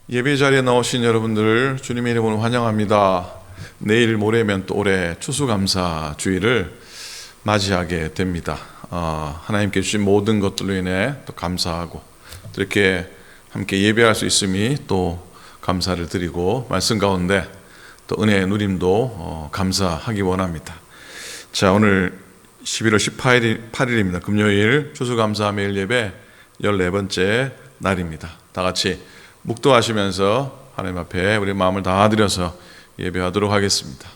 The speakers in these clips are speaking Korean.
예배 자리에 나오신 여러분들 주님의 이름으로 환영합니다. 내일 모레면 또 올해 추수감사 주일을 맞이하게 됩니다. 하나님께 주신 모든 것들로 인해 또 감사하고 또 이렇게 함께 예배할 수 있음이 또 감사를 드리고 말씀 가운데 또 은혜의 누림도 감사하기 원합니다. 자, 오늘 11월 18일입니다. 금요일 추수감사 매일 예배 14번째 날입니다. 다 같이 묵도하시면서 하나님 앞에 우리 마음을 다 드려서 예배하도록 하겠습니다.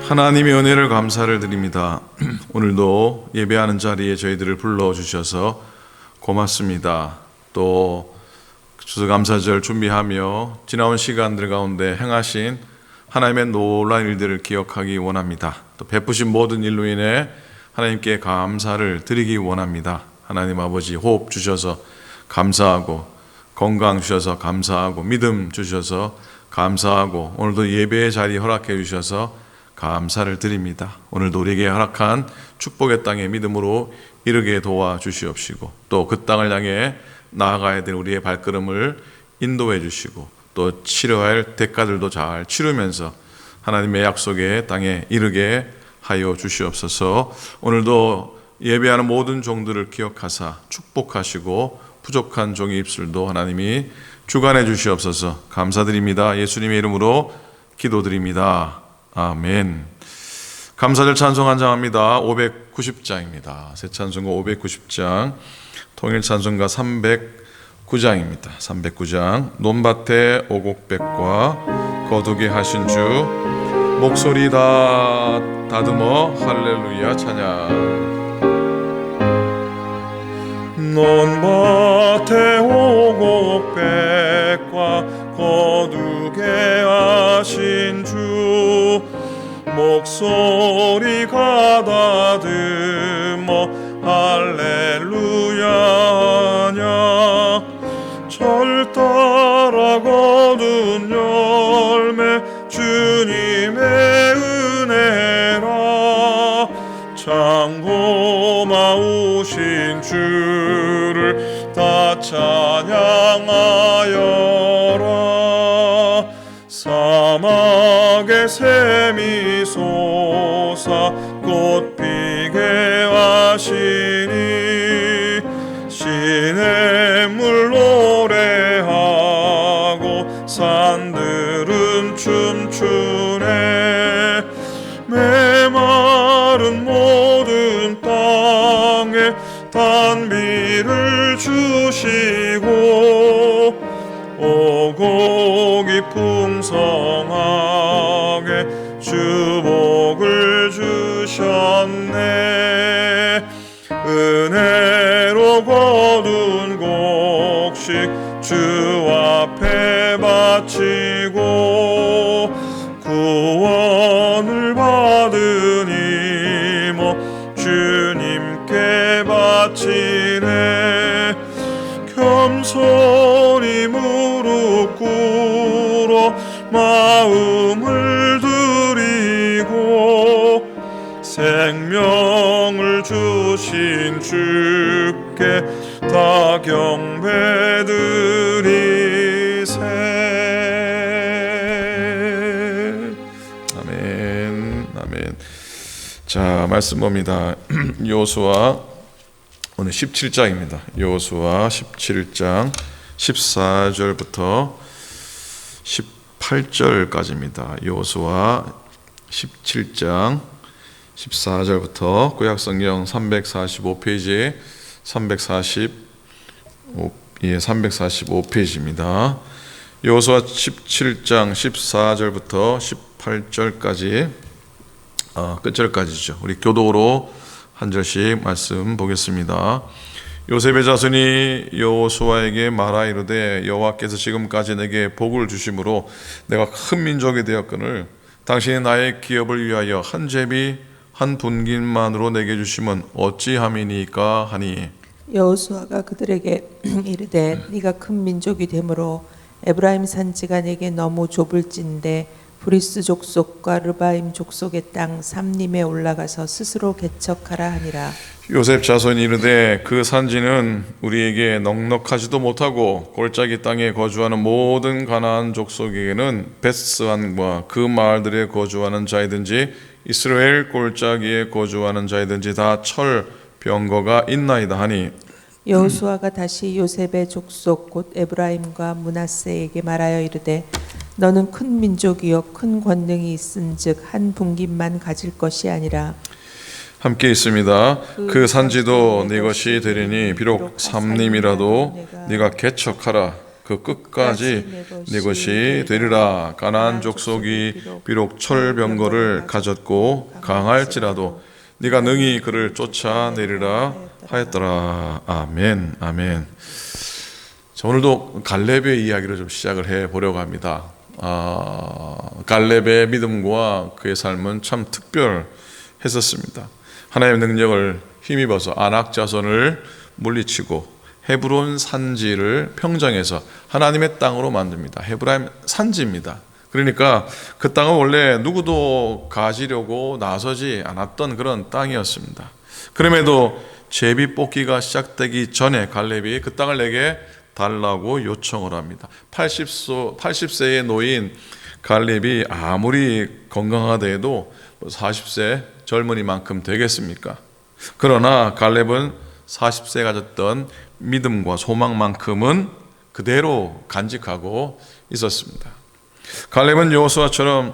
하나님의 은혜를 감사를 드립니다. 오늘도 예배하는 자리에 저희들을 불러주셔서 고맙습니다. 또 추수감사절 준비하며 지나온 시간들 가운데 행하신 하나님의 놀라운 일들을 기억하기 원합니다. 또 베푸신 모든 일로 인해 하나님께 감사를 드리기 원합니다. 하나님 아버지 호흡 주셔서 감사하고 건강 주셔서 감사하고 믿음 주셔서 감사하고 오늘도 예배의 자리 허락해 주셔서 감사를 드립니다. 오늘도 우리에게 허락한 축복의 땅에 믿음으로 이르게 도와주시옵시고 또 그 땅을 향해 나아가야 될 우리의 발걸음을 인도해 주시고 또 치러야 할 대가들도 잘 치르면서 하나님의 약속의 땅에 이르게 하여 주시옵소서. 오늘도 예배하는 모든 종들을 기억하사 축복하시고 부족한 종의 입술도 하나님이 주관해 주시옵소서. 감사드립니다. 예수님의 이름으로 기도드립니다. 아멘. 감사절 찬송 한장합니다. 590장입니다. 새 찬송가 590장, 통일 찬송가 309장입니다. 309장. 논밭에 오곡백과 거두게 하신 주 목소리 다 다듬어 할렐루야 찬양. 논밭에 오곡백과 거두게 하신 주 목소리 가다듬어 할렐루야 하냐. 절 따라 거둔 열매 주님의 은혜라. 참 고마우신 주를 다 찬양하여라. 사막에 샘이 솟아 꽃 피게 하시니 시냇물 노래하고 산들은 춤추네. 메마른 모든 땅에 단비를 주시고 오곡이 풍성하게 주복을 주셨네. 은혜로 거둔 곡식 주 앞에 바치고 구원을 받은 이모 주님께 바치네. 겸손히 무릎 꿇어 마음을 드리고 생명을 주신 주께 다 경배드리세. 아멘. 아멘. 자, 말씀 봅니다. 여호수아 오늘 17장입니다. 여호수아 17장 14절부터 18절까지입니다. 여호수아 17장 14절부터 구약성경 345페이지 345페이지입니다. 여호수아 17장 14절부터 18절까지 끝절까지죠. 우리 교독으로 한 절씩 말씀 보겠습니다. 요셉의 자손이 여호수아에게 말하 이르되 여호와께서 지금까지 내게 복을 주심으로 내가 큰 민족이 되었거늘 당신이 나의 기업을 위하여 한 제비 한 분깃만으로 내게 주심은 어찌함이니까 하니 여호수아가 그들에게 이르되 네가 큰 민족이 되므로 에브라임 산지가 내게 너무 좁을진데 브리스 족속과 르바임 족속의 땅 삼림에 올라가서 스스로 개척하라 하니라. 요셉 자손이 이르되 그 산지는 우리에게 넉넉하지도 못하고 골짜기 땅에 거주하는 모든 가나안 족속에게는 베스안과 그 마을들에 거주하는 자이든지 이스라엘 골짜기에 거주하는 자이든지 다 철 병거가 있나이다 하니 여호수아가 다시 요셉의 족속 곧 에브라임과 므낫세에게 말하여 이르되 너는 큰 민족이요 큰 권능이 있은즉 한 분깃만 가질 것이 아니라 함께 있습니다. 그 산지도 네 것이 되리니 비록 삼림이라도 네가 개척하라. 그 끝까지 네 것이 되리라. 가나안 족속이 비록 철병거를 가졌고 강할지라도 네가 능히 그를 쫓아내리라 하였더라. 아멘. 아멘. 자, 오늘도 갈렙의 이야기를 좀 시작을 해 보려고 합니다. 갈렙의 믿음과 그의 삶은 참 특별했었습니다. 하나님의 능력을 힘입어서 아낙 자손을 물리치고 헤브론 산지를 평정해서 하나님의 땅으로 만듭니다. 헤브라임 산지입니다. 그러니까 그 땅은 원래 누구도 가지려고 나서지 않았던 그런 땅이었습니다. 그럼에도 제비 뽑기가 시작되기 전에 갈렙이 그 땅을 내게 달라고 요청을 합니다. 80세의 노인 갈렙이 아무리 건강하다 해도 40세 젊은이만큼 되겠습니까? 그러나 갈렙은 40세 가졌던 믿음과 소망만큼은 그대로 간직하고 있었습니다. 갈렙은 여호수아처럼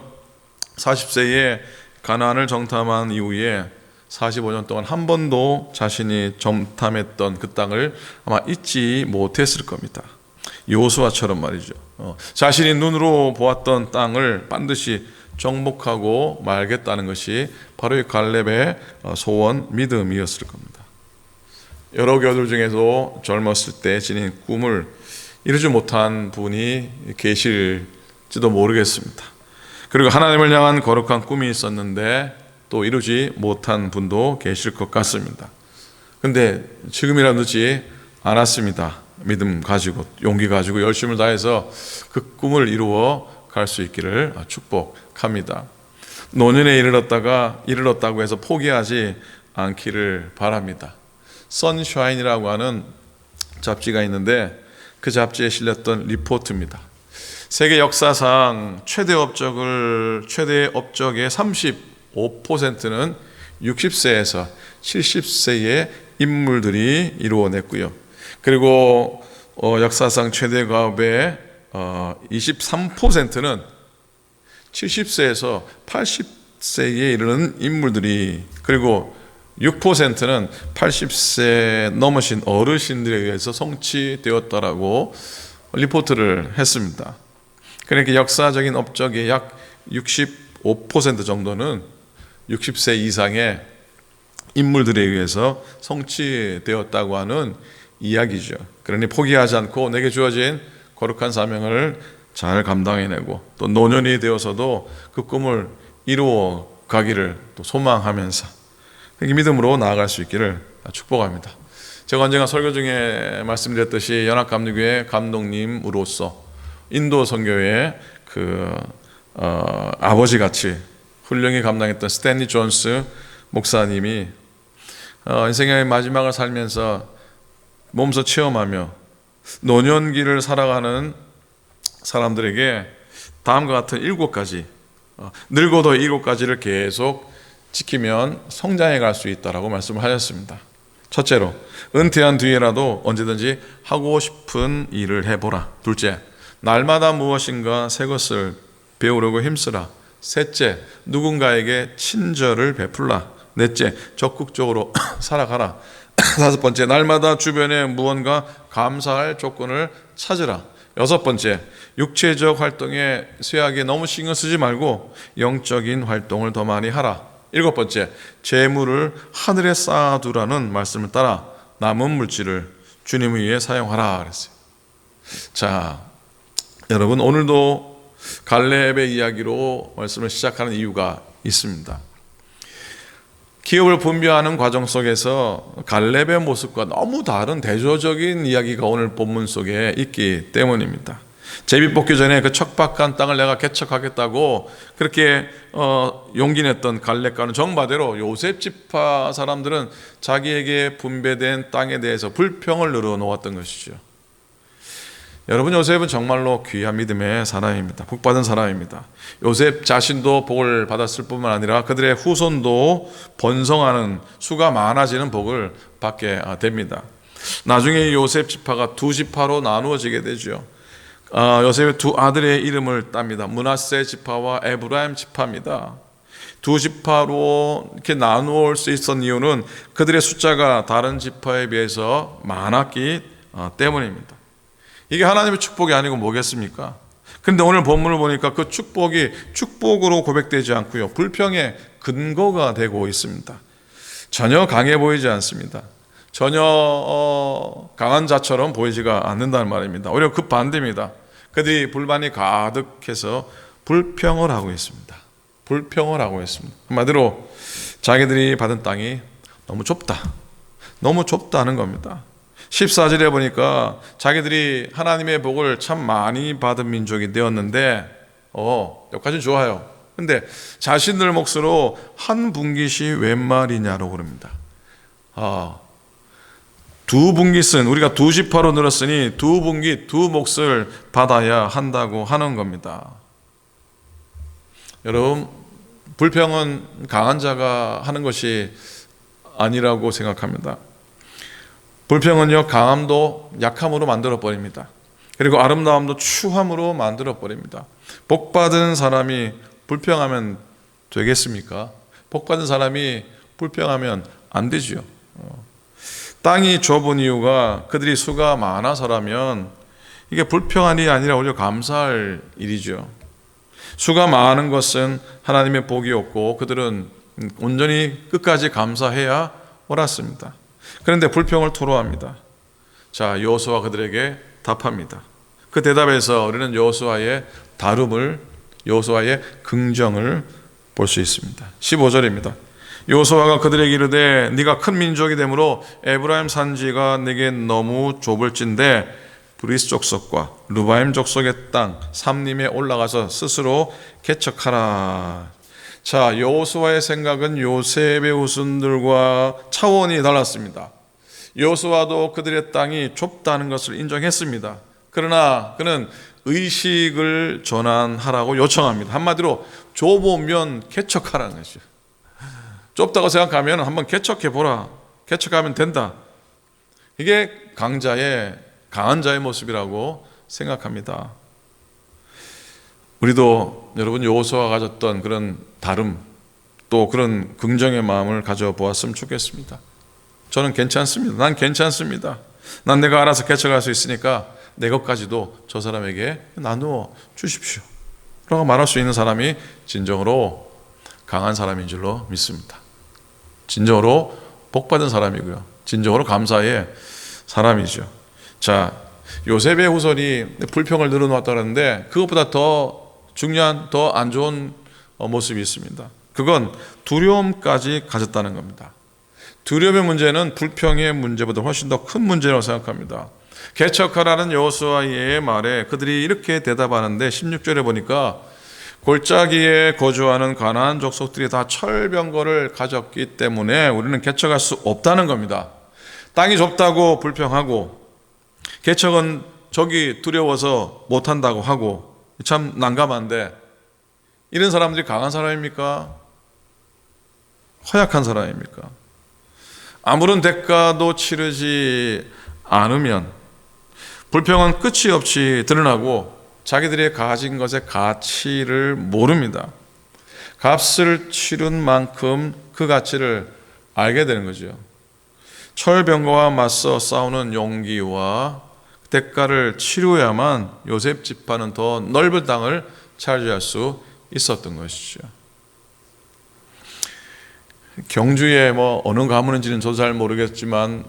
40세에 가나안을 정탐한 이후에 45년 동안 한 번도 자신이 정탐했던 그 땅을 아마 잊지 못했을 겁니다. 여호수아처럼 말이죠. 자신이 눈으로 보았던 땅을 반드시 정복하고 말겠다는 것이 바로 이 갈렙의 소원, 믿음이었을 겁니다. 여러 교들 중에서 젊었을 때 지닌 꿈을 이루지 못한 분이 계실지도 모르겠습니다. 그리고 하나님을 향한 거룩한 꿈이 있었는데 또 이루지 못한 분도 계실 것 같습니다. 근데 지금이라 늦지 않았습니다. 믿음 가지고 용기 가지고 열심을 다해서 그 꿈을 이루어 갈 수 있기를 축복합니다. 노년에 이르렀다고 해서 포기하지 않기를 바랍니다. 선샤인이라고 하는 잡지가 있는데 그 잡지에 실렸던 리포트입니다. 세계 역사상 최대 업적의 35%는 60세에서 70세의 인물들이 이루어냈고요. 그리고 역사상 최대 가업의 23%는 70세에서 80세에 이르는 인물들이, 그리고 6%는 80세 넘으신 어르신들에 의해서 성취되었다라고 리포트를 했습니다. 그러니까 역사적인 업적의 약 65% 정도는 60세 이상의 인물들에 의해서 성취되었다고 하는 이야기죠. 그러니 포기하지 않고 내게 주어진 거룩한 사명을 잘 감당해내고 또 노년이 되어서도 그 꿈을 이루어 가기를 또 소망하면서 믿음으로 나아갈 수 있기를 축복합니다. 제가 언젠가 설교 중에 말씀드렸듯이 연합감리교회 감독님으로서 인도 선교의 아버지같이 훌륭히 감당했던 스탠리 존스 목사님이 인생의 마지막을 살면서 몸소 체험하며 노년기를 살아가는 사람들에게 다음과 같은 7가지, 늙어도 7가지를 계속 지키면 성장해 갈 수 있다라고 말씀을 하셨습니다. 첫째로, 은퇴한 뒤에라도 언제든지 하고 싶은 일을 해보라. 둘째, 날마다 무엇인가 새 것을 배우려고 힘쓰라. 셋째, 누군가에게 친절을 베풀라. 넷째, 적극적으로 살아가라. 다섯 번째, 날마다 주변에 무언가 감사할 조건을 찾으라. 여섯 번째, 육체적 활동에 쇠하게 너무 신경 쓰지 말고 영적인 활동을 더 많이 하라. 일곱 번째, 재물을 하늘에 쌓아두라는 말씀을 따라 남은 물질을 주님 위해 사용하라 그랬어요. 자, 여러분, 오늘도 갈렙의 이야기로 말씀을 시작하는 이유가 있습니다. 기업을 분배하는 과정 속에서 갈렙의 모습과 너무 다른 대조적인 이야기가 오늘 본문 속에 있기 때문입니다. 제비 뽑기 전에 그 척박한 땅을 내가 개척하겠다고 그렇게 용기 냈던 갈렙과는 정반대로 요셉 지파 사람들은 자기에게 분배된 땅에 대해서 불평을 늘어놓았던 것이죠. 여러분, 요셉은 정말로 귀한 믿음의 사람입니다. 복받은 사람입니다. 요셉 자신도 복을 받았을 뿐만 아니라 그들의 후손도 번성하는, 수가 많아지는 복을 받게 됩니다. 나중에 요셉 지파가 두 지파로 나누어지게 되죠. 요셉의 두 아들의 이름을 땁니다. 므낫세 지파와 에브라임 지파입니다. 두 지파로 이렇게 나누어 수 있었던 이유는 그들의 숫자가 다른 지파에 비해서 많았기 때문입니다. 이게 하나님의 축복이 아니고 뭐겠습니까? 그런데 오늘 본문을 보니까 그 축복이 축복으로 고백되지 않고요, 불평의 근거가 되고 있습니다. 전혀 강해 보이지 않습니다. 전혀 강한 자처럼 보이지가 않는다는 말입니다. 오히려 그 반대입니다. 그들이 불만이 가득해서 불평을 하고 있습니다. 불평을 하고 있습니다. 한마디로 자기들이 받은 땅이 너무 좁다, 너무 좁다는 겁니다. 14절에 보니까 자기들이 하나님의 복을 참 많이 받은 민족이 되었는데 여기까지는 좋아요. 근데 자신들 몫으로 한 분깃이 웬 말이냐고 그럽니다. 두 분깃은, 우리가 두 지파로 늘었으니 두 분깃, 두 몫을 받아야 한다고 하는 겁니다. 여러분, 불평은 강한 자가 하는 것이 아니라고 생각합니다. 불평은요, 강함도 약함으로 만들어 버립니다. 그리고 아름다움도 추함으로 만들어 버립니다. 복받은 사람이 불평하면 되겠습니까? 복받은 사람이 불평하면 안 되지요. 땅이 좁은 이유가 그들이 수가 많아서라면 이게 불평한이 아니라 오히려 감사할 일이죠. 수가 많은 것은 하나님의 복이었고 그들은 온전히 끝까지 감사해야 옳았습니다. 그런데 불평을 토로합니다. 자, 여호수아 그들에게 답합니다. 그 대답에서 우리는 여호수아의 다름을, 여호수아의 긍정을 볼 수 있습니다. 15절입니다. 여호수아가 그들에게 이르되 네가 큰 민족이 되므로 에브라임 산지가 내게 너무 좁을진데 브리스 족속과 르바임 족속의 땅 삼림에 올라가서 스스로 개척하라. 자, 여호수아의 생각은 요셉의 후손들과 차원이 달랐습니다. 여호수아도 그들의 땅이 좁다는 것을 인정했습니다. 그러나 그는 의식을 전환하라고 요청합니다. 한마디로 좁으면 개척하라는 것이죠. 좁다고 생각하면 한번 개척해보라. 개척하면 된다. 이게 강한 자의 모습이라고 생각합니다. 우리도 여러분 여호수아가 가졌던 그런 다름, 또 그런 긍정의 마음을 가져보았으면 좋겠습니다. 저는 괜찮습니다. 난 괜찮습니다. 난 내가 알아서 개척할 수 있으니까 내 것까지도 저 사람에게 나누어 주십시오 라고 말할 수 있는 사람이 진정으로 강한 사람인 줄로 믿습니다. 진정으로 복받은 사람이고요, 진정으로 감사의 사람이죠. 자, 요셉의 후손이 불평을 늘어놓았다는데 그것보다 더 중요한, 더 안 좋은 모습이 있습니다. 그건 두려움까지 가졌다는 겁니다. 두려움의 문제는 불평의 문제보다 훨씬 더 큰 문제라고 생각합니다. 개척하라는 여호수아의 말에 그들이 이렇게 대답하는데 16절에 보니까 골짜기에 거주하는 가나안 족속들이 다 철병거를 가졌기 때문에 우리는 개척할 수 없다는 겁니다. 땅이 좁다고 불평하고 개척은 적이 두려워서 못한다고 하고 참 난감한데, 이런 사람들이 강한 사람입니까? 허약한 사람입니까? 아무런 대가도 치르지 않으면 불평은 끝이 없이 드러나고 자기들이 가진 것의 가치를 모릅니다. 값을 치른 만큼 그 가치를 알게 되는 거죠. 철병거와 맞서 싸우는 용기와 대가를 치루야만 요셉 지파는 더 넓은 땅을 차지할 수 있었던 것이죠. 경주에 어느 가문인지는 저도 잘 모르겠지만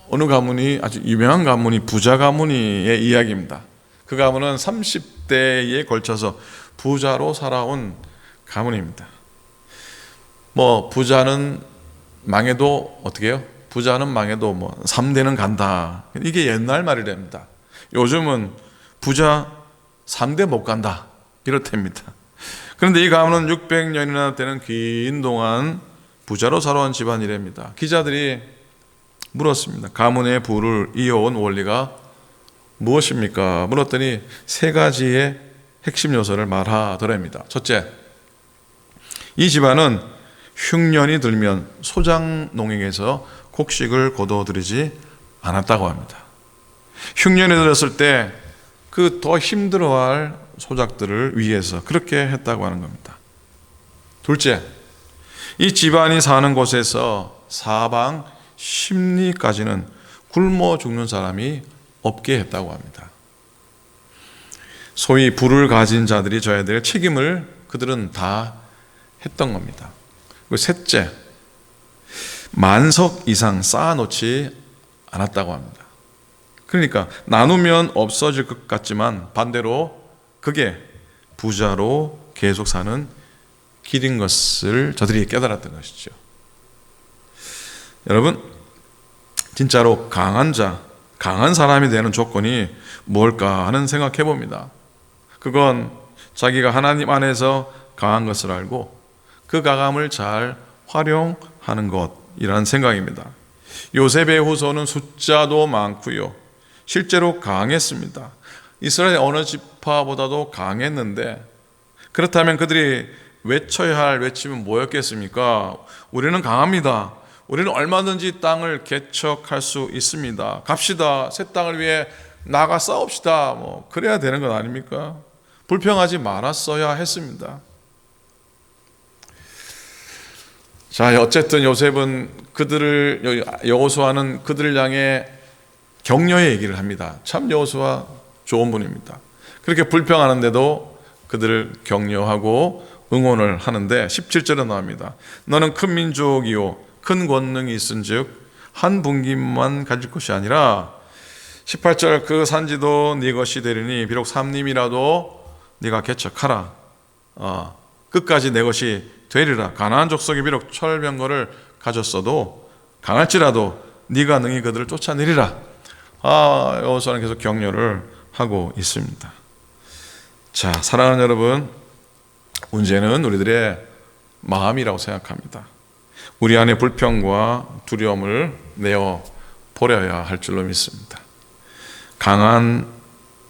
어느 가문이, 아주 유명한 가문이 부자 가문의 이야기입니다. 그 가문은 30대에 걸쳐서 부자로 살아온 가문입니다. 부자는 망해도 어떻게 해요? 부자는 망해도 뭐 3대는 간다. 이게 옛날 말이랍니다. 요즘은 부자 3대 못 간다. 이렇답니다. 그런데 이 가문은 600년이나 되는 긴 동안 부자로 살아온 집안이랍니다. 기자들이 물었습니다. 가문의 부를 이어온 원리가 무엇입니까? 물었더니 세 가지의 핵심 요소를 말하더랍니다. 첫째, 이 집안은 흉년이 들면 소장 농익에서 곡식을 거둬들이지 않았다고 합니다. 흉년이 들었을 때 그 더 힘들어할 소작들을 위해서 그렇게 했다고 하는 겁니다. 둘째, 이 집안이 사는 곳에서 사방 십리까지는 굶어 죽는 사람이 없게 했다고 합니다. 소위 부를 가진 자들이 져야 될 책임을 그들은 다 했던 겁니다. 그리고 셋째, 만석 이상 쌓아놓지 않았다고 합니다. 그러니까 나누면 없어질 것 같지만 반대로 그게 부자로 계속 사는 길인 것을 저들이 깨달았던 것이죠. 여러분, 진짜로 강한 자, 강한 사람이 되는 조건이 뭘까 하는 생각해 봅니다. 그건 자기가 하나님 안에서 강한 것을 알고 그 강함을 잘 활용하는 것이라는 생각입니다. 요셉의 후손은 숫자도 많고요, 실제로 강했습니다. 이스라엘 어느 지파보다도 강했는데, 그렇다면 그들이 외쳐야 할 외침은 뭐였겠습니까? 우리는 강합니다. 우리는 얼마든지 땅을 개척할 수 있습니다. 갑시다. 새 땅을 위해 나가 싸웁시다. 그래야 되는 것 아닙니까? 불평하지 말았어야 했습니다. 자, 어쨌든 요셉은 여호수아는 그들을 향해 격려의 얘기를 합니다. 참 여호수아 좋은 분입니다. 그렇게 불평하는데도 그들을 격려하고 응원을 하는데 17절에 나옵니다. 너는 큰 민족이요 큰 권능이 있은즉 한 분기만 가질 것이 아니라 18절 그 산지도 네 것이 되리니 비록 삼림이라도 네가 개척하라. 끝까지 내 것이 되리라. 가나안 족속이 비록 철병거를 가졌어도 강할지라도 네가 능히 그들을 쫓아내리라. 여호수아는 계속 격려를 하고 있습니다. 자, 사랑하는 여러분, 문제는 우리들의 마음이라고 생각합니다. 우리 안에 불평과 두려움을 내어 버려야 할 줄로 믿습니다.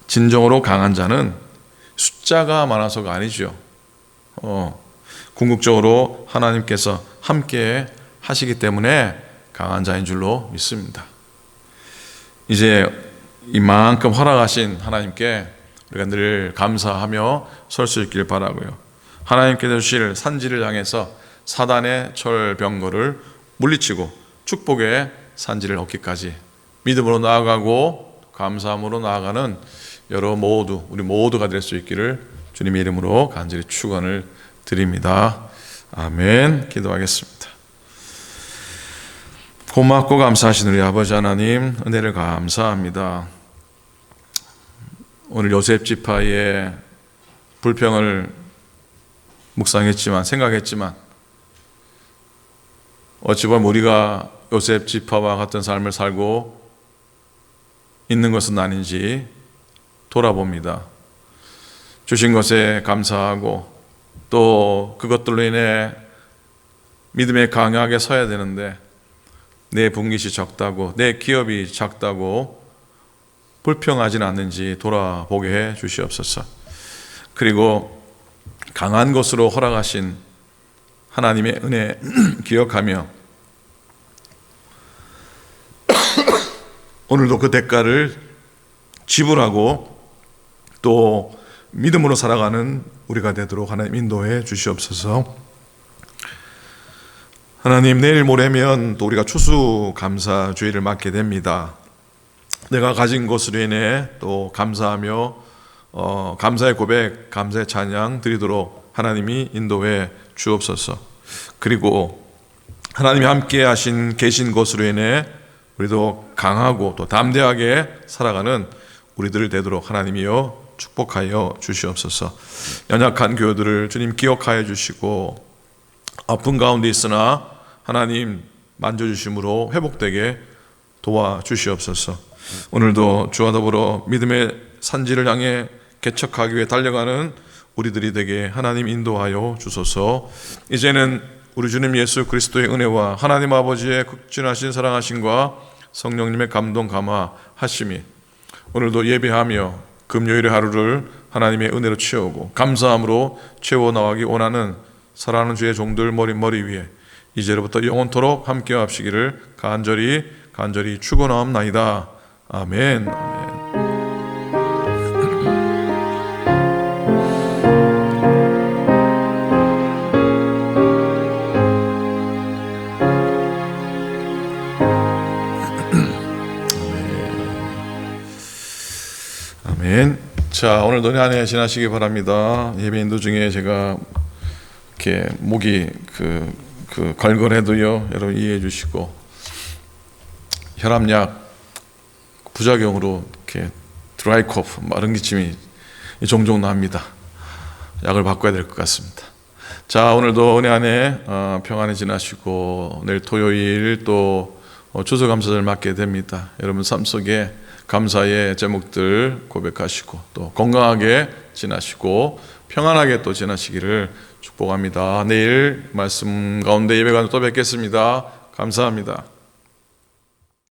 진정으로 강한 자는 숫자가 많아서가 아니죠. 궁극적으로 하나님께서 함께 하시기 때문에 강한 자인 줄로 믿습니다. 이제 이만큼 허락하신 하나님께 우리가 늘 감사하며 설 수 있길 바라고요. 하나님께서 주실 산지를 향해서 사단의 철병거를 물리치고 축복의 산지를 얻기까지 믿음으로 나아가고 감사함으로 나아가는 우리 모두가 될 수 있기를 주님의 이름으로 간절히 축원을 드립니다. 아멘. 기도하겠습니다. 고맙고 감사하신 우리 아버지 하나님, 은혜를 감사합니다. 오늘 요셉 지파의 불평을 생각했지만 어찌 보면 우리가 요셉 지파와 같은 삶을 살고 있는 것은 아닌지 돌아봅니다. 주신 것에 감사하고 또 그것들로 인해 믿음에 강하게 서야 되는데 내 분깃이 적다고, 내 기업이 작다고 불평하지는 않는지 돌아보게 해 주시옵소서. 그리고 강한 것으로 허락하신 하나님의 은혜 기억하며 오늘도 그 대가를 지불하고 또 믿음으로 살아가는 우리가 되도록 하나님 인도해 주시옵소서. 하나님, 내일 모레면 또 우리가 추수감사주일을 맞게 됩니다. 내가 가진 것으로 인해 또 감사하며 감사의 고백, 감사의 찬양 드리도록 하나님이 인도해 주옵소서. 그리고 하나님이 함께 계신 것으로 인해 우리도 강하고 또 담대하게 살아가는 우리들 되도록 하나님이여 축복하여 주시옵소서. 연약한 교회들을 주님 기억하여 주시고 아픈 가운데 있으나 하나님 만져주심으로 회복되게 도와주시옵소서. 오늘도 주와 더불어 믿음의 산지를 향해 개척하기 위해 달려가는 우리들이 되게 하나님 인도하여 주소서. 이제는 우리 주님 예수 그리스도의 은혜와 하나님 아버지의 극진하신 사랑하심과 성령님의 감동 감화하심이 오늘도 예배하며 금요일의 하루를 하나님의 은혜로 채우고 감사함으로 채워나가기 원하는 사랑하는 주의 종들 머리 위에 이제로부터 영원토록 함께 하시기를 간절히 축원하옵나이다. 아멘. 아멘. 자, 오늘도 한 해 지나시기 바랍니다. 예배 인도 중에 제가 이렇게 목이 걸걸해도요, 여러분 이해해 주시고, 혈압약 부작용으로 이렇게 드라이 코프, 마른 기침이 종종 납니다. 약을 바꿔야 될 것 같습니다. 자, 오늘도 은혜 안에 평안히 지나시고 내일 토요일 또 추수감사절 맡게 됩니다. 여러분 삶 속에 감사의 제목들 고백하시고 또 건강하게 지나시고 평안하게 또 지나시기를 축복합니다. 내일 말씀 가운데 예배 가운데 또 뵙겠습니다. 감사합니다.